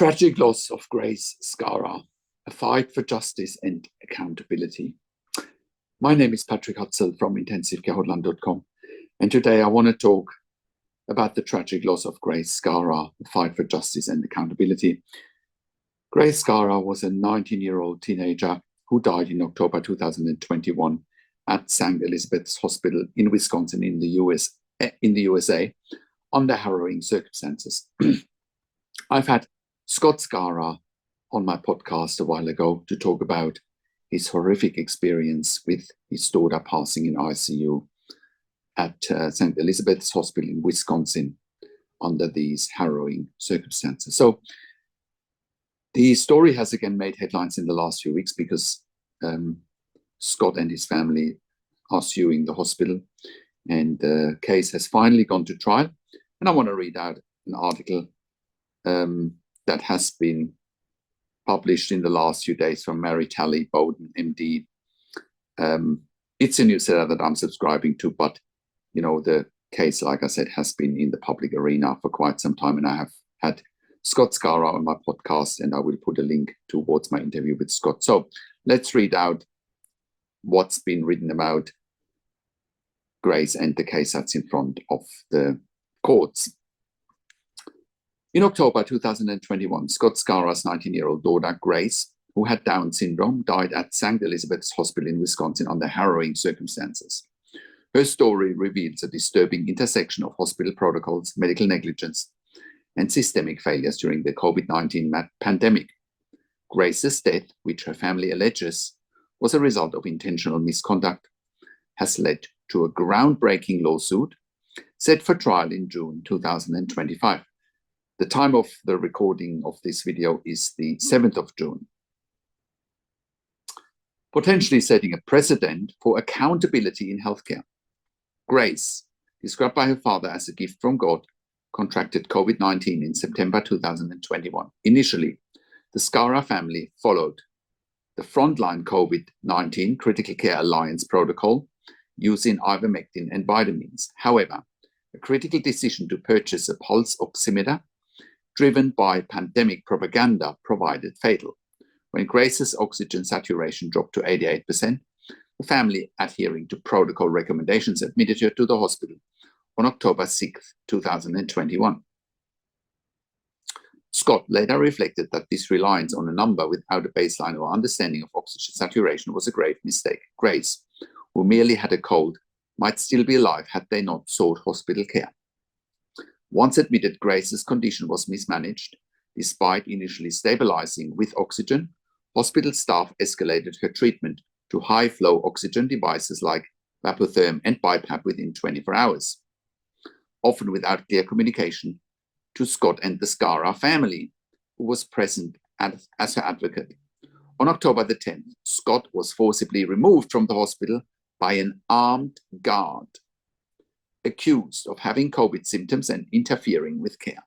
Tragic loss of Grace Schara, a fight for justice and accountability. My name is Patrick Hutzel from intensivecarehotline.com, and today I want to talk about the tragic loss of Grace Schara, a fight for justice and accountability. Grace Schara was a 19-year-old teenager who died in October 2021 at St. Elizabeth's Hospital in Wisconsin in the USA under harrowing circumstances. I've had Scott Schara on my podcast a while ago to talk about his horrific experience with his daughter passing in ICU at St. Elizabeth's Hospital in Wisconsin under these harrowing circumstances. So the story has again made headlines in the last few weeks because Scott and his family are suing the hospital, and the case has finally gone to trial. And I want to read out an article that has been published in the last few days from Mary Talley Bowden, MD. It's a newsletter that I'm subscribing to, but you know, the case, like I said, has been in the public arena for quite some time, and I have had Scott Schara on my podcast, and I will put a link towards my interview with Scott. So let's read out what's been written about Grace and the case that's in front of the courts. In October 2021, Scott Schara's 19-year-old daughter, Grace, who had Down syndrome, died at St. Elizabeth's Hospital in Wisconsin under harrowing circumstances. Her story reveals a disturbing intersection of hospital protocols, medical negligence, and systemic failures during the COVID-19 pandemic. Grace's death, which her family alleges was a result of intentional misconduct, has led to a groundbreaking lawsuit set for trial in June 2025. The time of the recording of this video is the 7th of June. Potentially setting a precedent for accountability in healthcare. Grace, described by her father as a gift from God, contracted COVID-19 in September 2021. Initially, the Schara family followed the frontline COVID-19 Critical Care Alliance protocol using ivermectin and vitamins. However, a critical decision to purchase a pulse oximeter driven by pandemic propaganda proved fatal. When Grace's oxygen saturation dropped to 88%, the family, adhering to protocol recommendations, admitted her to the hospital on October 6, 2021. Scott later reflected that this reliance on a number without a baseline or understanding of oxygen saturation was a grave mistake. Grace, who merely had a cold, might still be alive had they not sought hospital care. Once admitted, Grace's condition was mismanaged. Despite initially stabilizing with oxygen, hospital staff escalated her treatment to high-flow oxygen devices like Vapotherm and BiPAP within 24 hours, often without clear communication to Scott and the Schara family, who was present as her advocate. On October the 10th, Scott was forcibly removed from the hospital by an armed guard, accused of having COVID symptoms and interfering with care.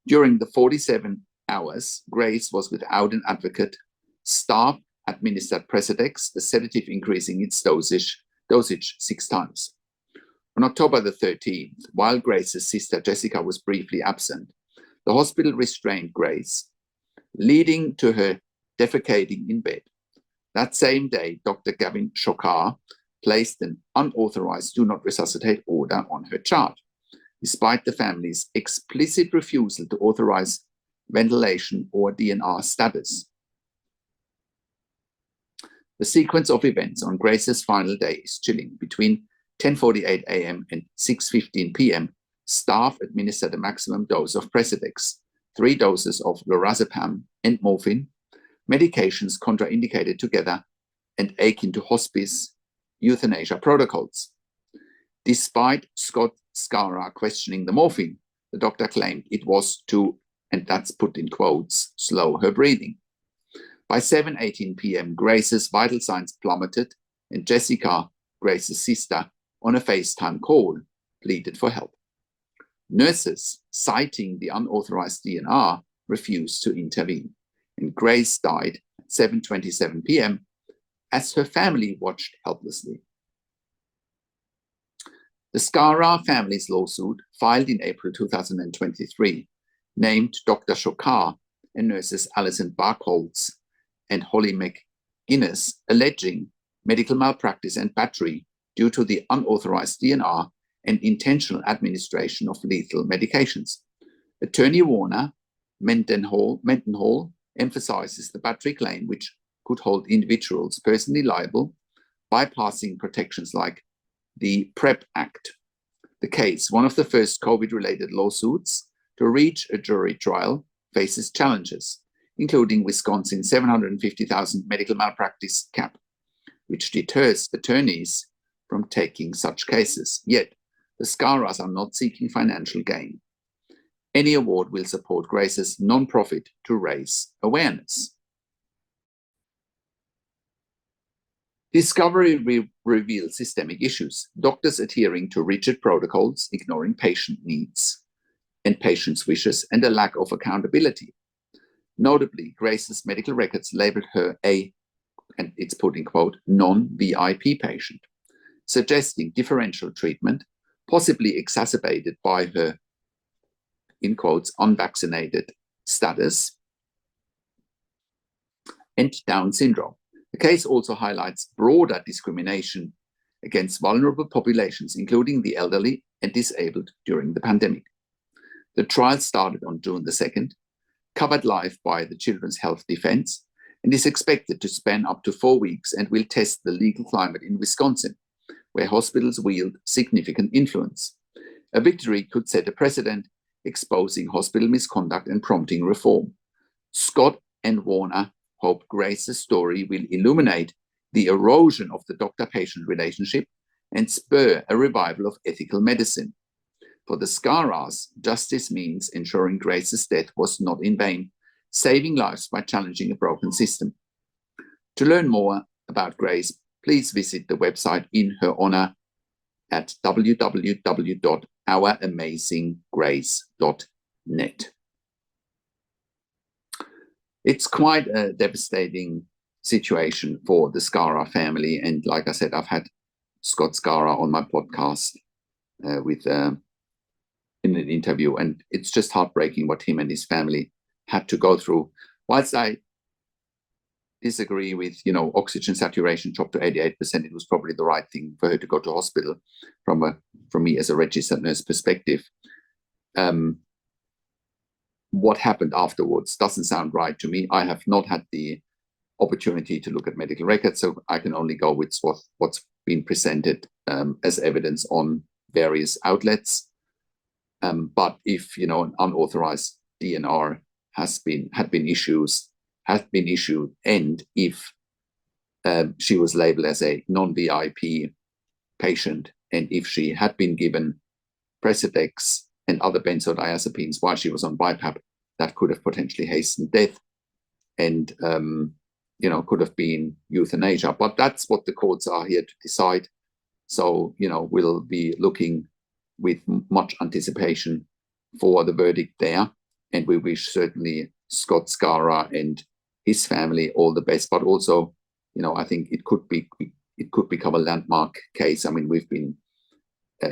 During the 47 hours, Grace was without an advocate. Staff administered Precedex, the sedative increasing its dosage 6 times. On October the 13th, while Grace's sister Jessica was briefly absent, the hospital restrained Grace, leading to her defecating in bed. That same day, Dr. Gavin Schara placed an unauthorized do not resuscitate order on her chart, despite the family's explicit refusal to authorize ventilation or DNR status. The sequence of events on Grace's final day is chilling. Between 10:48 a.m. and 6:15 p.m., staff administered a maximum dose of Precedex, 3 doses of lorazepam and morphine, medications contraindicated together and akin to hospice euthanasia protocols. Despite Scott Schara questioning the morphine, the doctor claimed it was to, and that's put in quotes, slow her breathing. By 7:18 p.m., Grace's vital signs plummeted, and Jessica, Grace's sister, on a FaceTime call, pleaded for help. Nurses, citing the unauthorized DNR, refused to intervene, and Grace died at 7:27 p.m. as her family watched helplessly. The Schara family's lawsuit, filed in April 2023, named Dr. Schara and nurses Alison Barkholz and Holly McGuinness alleging medical malpractice and battery due to the unauthorized DNR and intentional administration of lethal medications. Attorney Warner Mendenhall emphasizes the battery claim, which could hold individuals personally liable, bypassing protections like the PrEP Act. The case, one of the first COVID-related lawsuits to reach a jury trial, faces challenges, including Wisconsin's $750,000 medical malpractice cap, which deters attorneys from taking such cases. Yet, the Scaras are not seeking financial gain. Any award will support Grace's nonprofit to raise awareness. Discovery reveals systemic issues, doctors adhering to rigid protocols, ignoring patient needs and patients' wishes, and a lack of accountability. Notably, Grace's medical records labeled her a, and it's put in quote, non-VIP patient, suggesting differential treatment, possibly exacerbated by her, in quotes, unvaccinated status and Down syndrome. The case also highlights broader discrimination against vulnerable populations, including the elderly and disabled during the pandemic. The trial started on June the 2nd, covered live by the Children's Health Defense, and is expected to span up to 4 weeks and will test the legal climate in Wisconsin, where hospitals wield significant influence. A victory could set a precedent, exposing hospital misconduct and prompting reform. Scott and Warner hope Grace's story will illuminate the erosion of the doctor-patient relationship and spur a revival of ethical medicine. For the Scaras, justice means ensuring Grace's death was not in vain, saving lives by challenging a broken system. To learn more about Grace, please visit the website in her honor at www.ouramazinggrace.net. It's quite a devastating situation for the Schara family. And like I said, I've had Scott Schara on my podcast in an interview, and it's just heartbreaking what him and his family had to go through. Whilst I disagree with, oxygen saturation dropped to 88%, it was probably the right thing for her to go to hospital from me as a registered nurse perspective. What happened afterwards doesn't sound right to me. I have not had the opportunity to look at medical records, so I can only go with what's been presented as evidence on various outlets. But if an unauthorized DNR had been issued, and if she was labeled as a non-VIP patient, and if she had been given Precedex and other benzodiazepines while she was on BiPAP, that could have potentially hastened death and could have been euthanasia. But that's what the courts are here to decide. So we'll be looking with much anticipation for the verdict there, and we wish certainly Scott Schara and his family all the best. But also, I think it could become a landmark case. I mean, we've been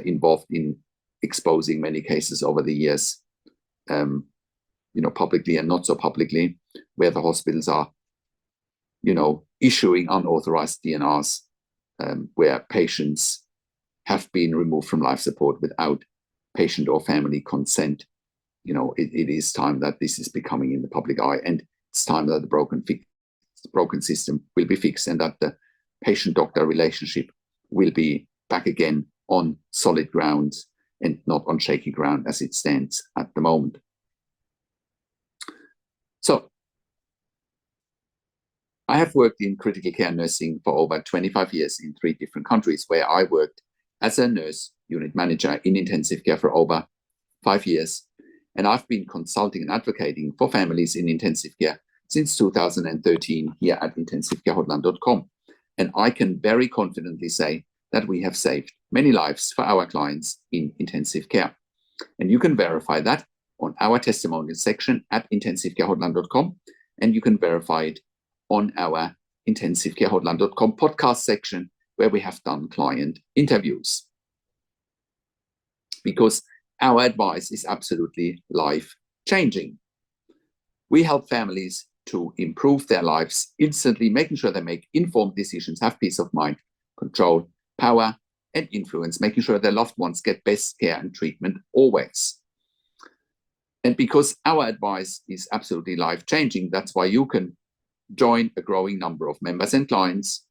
involved in exposing many cases over the years, publicly and not so publicly, where the hospitals are, issuing unauthorized DNRs, where patients have been removed from life support without patient or family consent. It is time that this is becoming in the public eye, and it's time that the broken system will be fixed, and that the patient-doctor relationship will be back again on solid grounds and not on shaky ground as it stands at the moment. So, I have worked in critical care nursing for over 25 years in 3 different countries, where I worked as a nurse unit manager in intensive care for over 5 years. And I've been consulting and advocating for families in intensive care since 2013 here at intensivecare.com. And I can very confidently say that we have saved many lives for our clients in intensive care. And you can verify that on our testimonial section at intensivecare.com, and you can verify it on our intensivecare.com podcast section, where we have done client interviews. Because our advice is absolutely life-changing. We help families to improve their lives instantly, making sure they make informed decisions, have peace of mind, control, power, and influence, making sure their loved ones get best care and treatment always. And because our advice is absolutely life-changing, that's why you can join a growing number of members and clients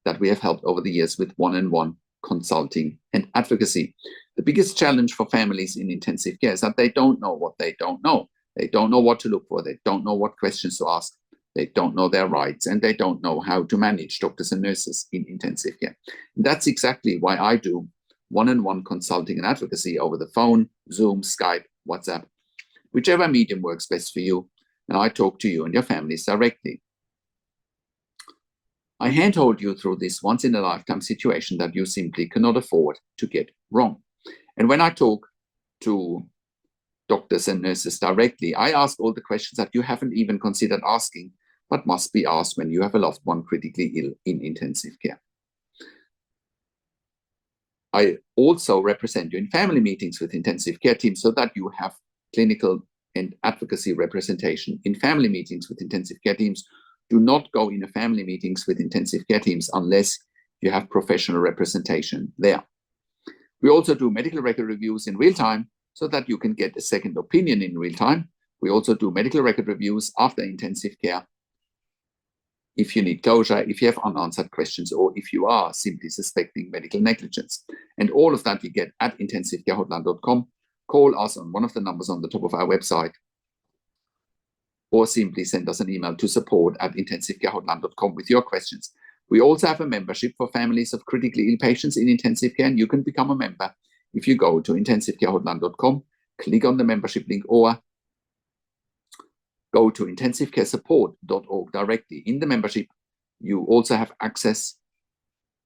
that we have helped over the years with one-on-one consulting and advocacy. The biggest challenge for families in intensive care is that they don't know what they don't know. They don't know what to look for. They don't know what questions to ask. They don't know their rights, and they don't know how to manage doctors and nurses in intensive care. And that's exactly why I do one-on-one consulting and advocacy over the phone, Zoom, Skype, WhatsApp, whichever medium works best for you. And I talk to you and your families directly. I handhold you through this once-in-a-lifetime situation that you simply cannot afford to get wrong. And when I talk to doctors and nurses directly, I ask all the questions that you haven't even considered asking, but must be asked when you have a loved one critically ill in intensive care. I also represent you in family meetings with intensive care teams so that you have clinical and advocacy representation in family meetings with intensive care teams. Do not go in family meetings with intensive care teams unless you have professional representation there. We also do medical record reviews in real time so that you can get a second opinion in real time. We also do medical record reviews after intensive care if you need closure, if you have unanswered questions, or if you are simply suspecting medical negligence. And all of that you get at intensivecare.com. Call us on one of the numbers on the top of our website, or simply send us an email to support@intensivecare.com with your questions. We also have a membership for families of critically ill patients in intensive care, and you can become a member if you go to intensivecare.com, click on the membership link, or go to intensivecaresupport.org directly. In the membership, you also have access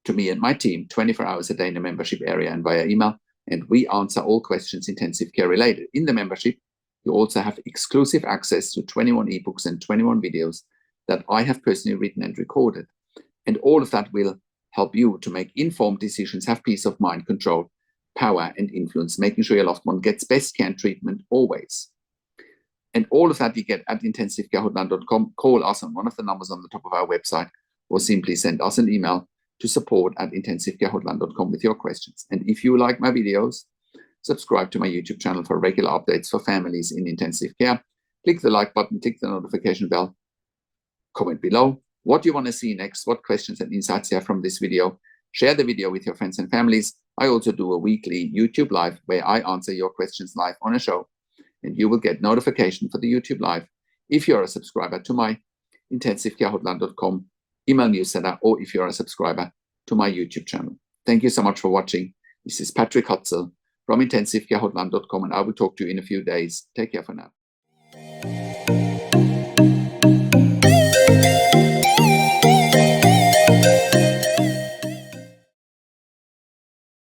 to me and my team 24 hours a day in the membership area and via email, and we answer all questions intensive care related. In the membership, you also have exclusive access to 21 ebooks and 21 videos that I have personally written and recorded. And all of that will help you to make informed decisions, have peace of mind, control, power, and influence, making sure your loved one gets best care and treatment always. And all of that you get at intensivecare.com. Call us on one of the numbers on the top of our website, or simply send us an email to support@intensivecare.com with your questions. And if you like my videos, subscribe to my YouTube channel for regular updates for families in intensive care. Click the like button, click the notification bell, comment below what you want to see next, what questions and insights you have from this video. Share the video with your friends and families. I also do a weekly YouTube live where I answer your questions live on a show, and you will get notification for the YouTube live if you're a subscriber to my intensivecare.com email newsletter, or if you're a subscriber to my YouTube channel. Thank you so much for watching. This is Patrick Hutzel from intensivecare.com, and I will talk to you in a few days. Take care for now.